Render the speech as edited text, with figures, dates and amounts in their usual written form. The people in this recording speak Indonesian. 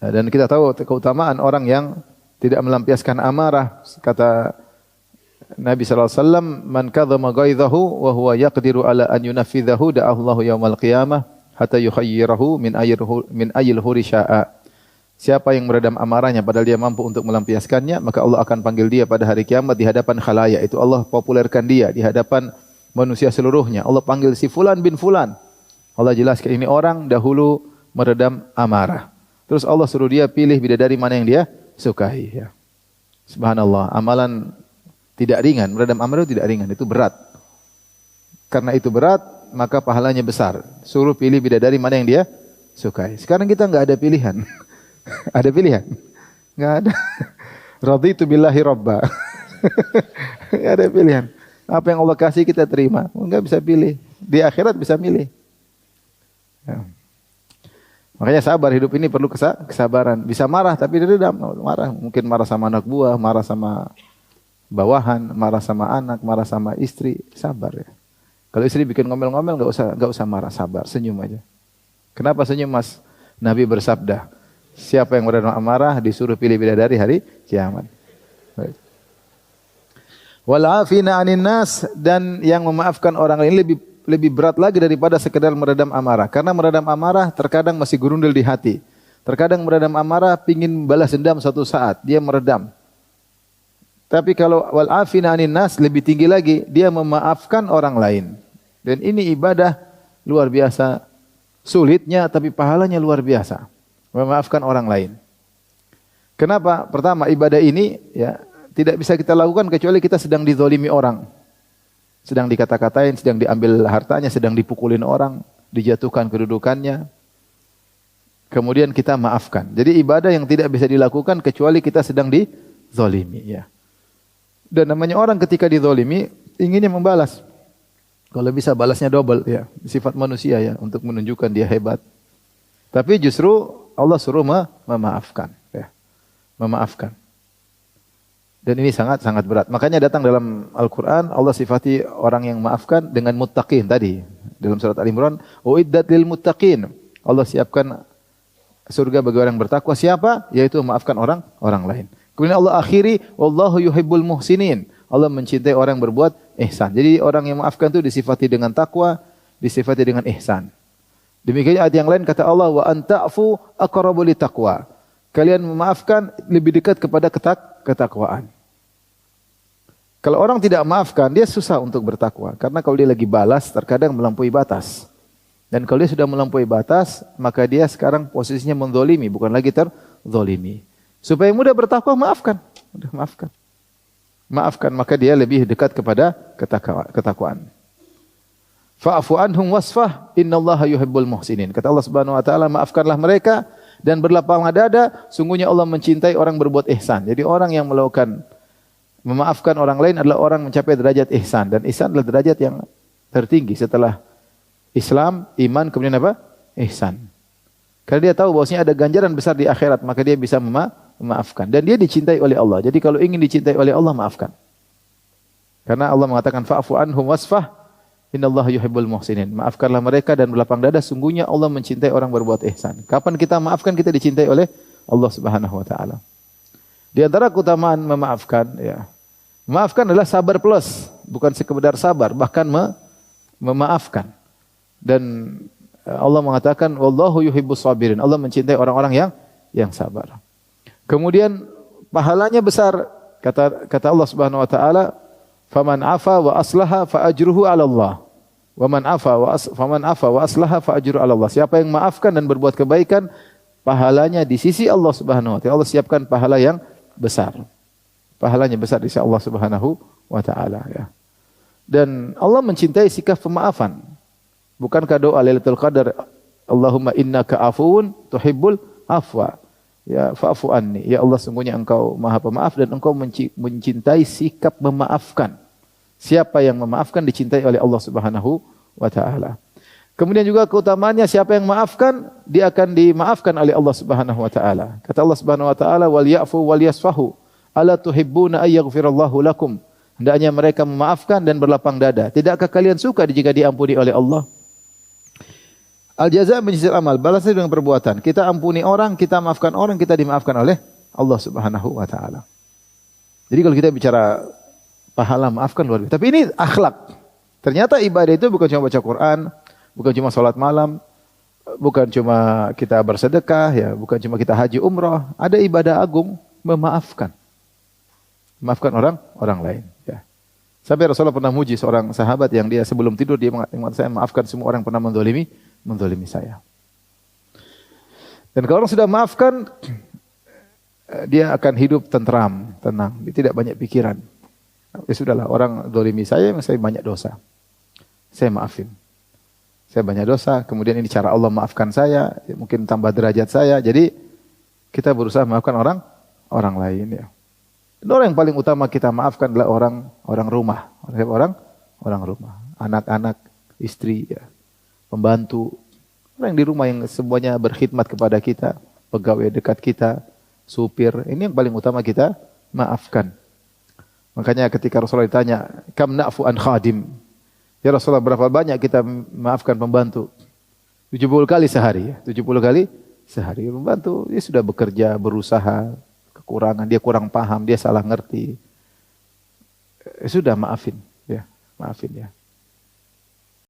Dan kita tahu keutamaan orang yang tidak melampiaskan amarah. Kata Nabi sallallahu alaihi wasallam, "Man kadzama ghaidhahu wa huwa yaqdiru ala an yunafidhahu da'ahu Allahu yaumal qiyamah hatta yukhayyirahu min ayyil huri syaa." Siapa yang meredam amarahnya padahal dia mampu untuk melampiaskannya, maka Allah akan panggil dia pada hari kiamat di hadapan khalayak. Itu Allah populerkan dia di hadapan manusia seluruhnya. Allah panggil si fulan bin fulan. Allah jelaskan ini orang dahulu meredam amarah. Terus Allah suruh dia pilih bidadari mana yang dia sukai. Ya. Subhanallah, amalan tidak ringan. Meredam amarah itu tidak ringan, itu berat. Karena itu berat, maka pahalanya besar. Suruh pilih bidadari mana yang dia sukai. Sekarang kita enggak ada pilihan. Ada pilihan? Enggak ada. Raditu billahi rabba. Enggak ada pilihan. Apa yang Allah kasih kita terima. Enggak bisa pilih. Di akhirat bisa milih. Ya. Makanya sabar, hidup ini perlu kesabaran. Bisa marah tapi diredam. Marah, mungkin marah sama anak buah, marah sama bawahan, marah sama anak, marah sama istri. Sabar ya. Kalau istri bikin ngomel-ngomel enggak usah marah, sabar, senyum aja. Kenapa senyum, Mas? Nabi bersabda, siapa yang meredam amarah disuruh pilih bidadari hari kiamat. Wal afina 'anin nas, dan yang memaafkan orang lain lebih berat lagi daripada sekedar meredam amarah. Karena meredam amarah terkadang masih gurundul di hati. Terkadang meredam amarah pingin balas dendam suatu saat, dia meredam. Tapi kalau wal afina 'anin nas lebih tinggi lagi, dia memaafkan orang lain. Dan ini ibadah luar biasa sulitnya tapi pahalanya luar biasa. Memaafkan orang lain. Kenapa? Pertama, ibadah ini ya tidak bisa kita lakukan kecuali kita sedang dizalimi orang. Sedang dikata-katain, sedang diambil hartanya, sedang dipukulin orang, dijatuhkan kedudukannya. Kemudian kita maafkan. Jadi ibadah yang tidak bisa dilakukan kecuali kita sedang dizalimi ya. Dan namanya orang ketika dizalimi inginnya membalas. Kalau bisa balasnya double ya, sifat manusia ya untuk menunjukkan dia hebat. Tapi justru Allah suruh memaafkan ya. Memaafkan. Dan ini sangat berat. Makanya datang dalam Al-Qur'an Allah sifati orang yang maafkan dengan muttaqin tadi. Dalam surat Al-Imran, "Uiddat lil muttaqin." Allah siapkan surga bagi orang yang bertakwa. Siapa? Yaitu memaafkan orang lain. Kemudian Allah akhiri, "Wallahu yuhibbul muhsinin." Allah mencintai orang yang berbuat ihsan. Jadi orang yang memaafkan itu disifati dengan takwa, disifati dengan ihsan. Demikian ayat yang lain kata Allah, "Wa anta'fu aqrabu litaqwa." Kalian memaafkan lebih dekat kepada ketakwaan. Kalau orang tidak maafkan, dia susah untuk bertakwa. Karena kalau dia lagi balas, terkadang melampaui batas. Dan kalau dia sudah melampaui batas, maka dia sekarang posisinya menzalimi, bukan lagi terzalimi. Supaya mudah bertakwa, maafkan. Mudah maafkan. Maafkan, maka dia lebih dekat kepada ketakwaan. Fa'fu anhum wasfah, innallaha yuhibbul muhsinin. Kata Allah Subhanahu wa taala, maafkanlah mereka dan berlapanglah dada, sungguhnya Allah mencintai orang berbuat ihsan. Jadi orang yang melakukan memaafkan orang lain adalah orang mencapai derajat ihsan, dan ihsan adalah derajat yang tertinggi setelah Islam, iman, kemudian apa? Ihsan. Karena dia tahu bahwasanya ada ganjaran besar di akhirat, maka dia bisa memaafkan dan dia dicintai oleh Allah. Jadi kalau ingin dicintai oleh Allah, maafkan. Karena Allah mengatakan fa'fu anhum wasfah, innallaha yuhibbul muhsinin. Maafkanlah mereka dan berlapang dada, sungguhnya Allah mencintai orang berbuat ihsan. Kapan kita maafkan, kita dicintai oleh Allah Subhanahu wa taala. Di antara keutamaan memaafkan ya. Memaafkan adalah sabar plus, bukan sekedar sabar, bahkan memaafkan. Dan Allah mengatakan wallahu yuhibbus sabirin. Allah mencintai orang-orang yang sabar. Kemudian pahalanya besar. Kata Allah Subhanahu wa taala, "Faman afa wa aslaha fa ajruhu 'ala Allah." Faman afa wa aslaha fa ajruhu 'ala Allah. Siapa yang maafkan dan berbuat kebaikan, pahalanya di sisi Allah Subhanahu wa taala. Allah siapkan pahala yang besar. Pahalanya besar di sisi Allah Subhanahu wa taala ya. Dan Allah mencintai sikap pemaafan. Bukankah doa Lailatul Qadar, Allahumma innaka afuwun tuhibbul afwa. Ya fa'fu anni. Ya Allah, sungguhnya Engkau Maha Pemaaf dan Engkau mencintai sikap memaafkan. Siapa yang memaafkan dicintai oleh Allah Subhanahu wa taala. Kemudian juga keutamaannya siapa yang maafkan, dia akan dimaafkan oleh Allah Subhanahu wa taala. Kata Allah Subhanahu wa taala, "Wal ya'fu wal yasfahu, ala tuhibbuna ay yaghfirallahu lakum." Hendaknya mereka memaafkan dan berlapang dada. Tidakkah kalian suka jika diampuni oleh Allah? Al jaza min jinsil amal, balasnya dengan perbuatan. Kita ampuni orang, kita maafkan orang, kita dimaafkan oleh Allah Subhanahu wa taala. Jadi kalau kita bicara pahala maafkan luar biasa. Tapi ini akhlak. Ternyata ibadah itu bukan cuma baca Quran, bukan cuma salat malam, bukan cuma kita bersedekah, ya, bukan cuma kita haji umrah. Ada ibadah agung, memaafkan. Maafkan orang lain. Ya. Sampai Rasulullah pernah muji seorang sahabat yang dia sebelum tidur dia mengatakan, saya maafkan semua orang yang pernah mendolimi saya. Dan kalau orang sudah maafkan, dia akan hidup tentram, tenang. Dia tidak banyak pikiran. Ya sudahlah, orang dolimi saya banyak dosa. Saya maafin. Saya banyak dosa, kemudian ini cara Allah maafkan saya, mungkin tambah derajat saya. Jadi kita berusaha maafkan orang lain. Ya. Dan orang yang paling utama kita maafkan adalah orang rumah. Orang rumah. Anak-anak, istri, ya. Pembantu. Orang di rumah yang semuanya berkhidmat kepada kita, pegawai dekat kita, supir, ini yang paling utama kita maafkan. Makanya ketika Rasulullah ditanya, kam na'fu an khadim? Ya Rasulullah, berapa banyak kita maafkan pembantu? 70 kali sehari. 70 kali sehari. Pembantu, dia sudah bekerja, berusaha, kekurangan, dia kurang paham, dia salah ngerti. Sudah maafin. Ya, maafin ya.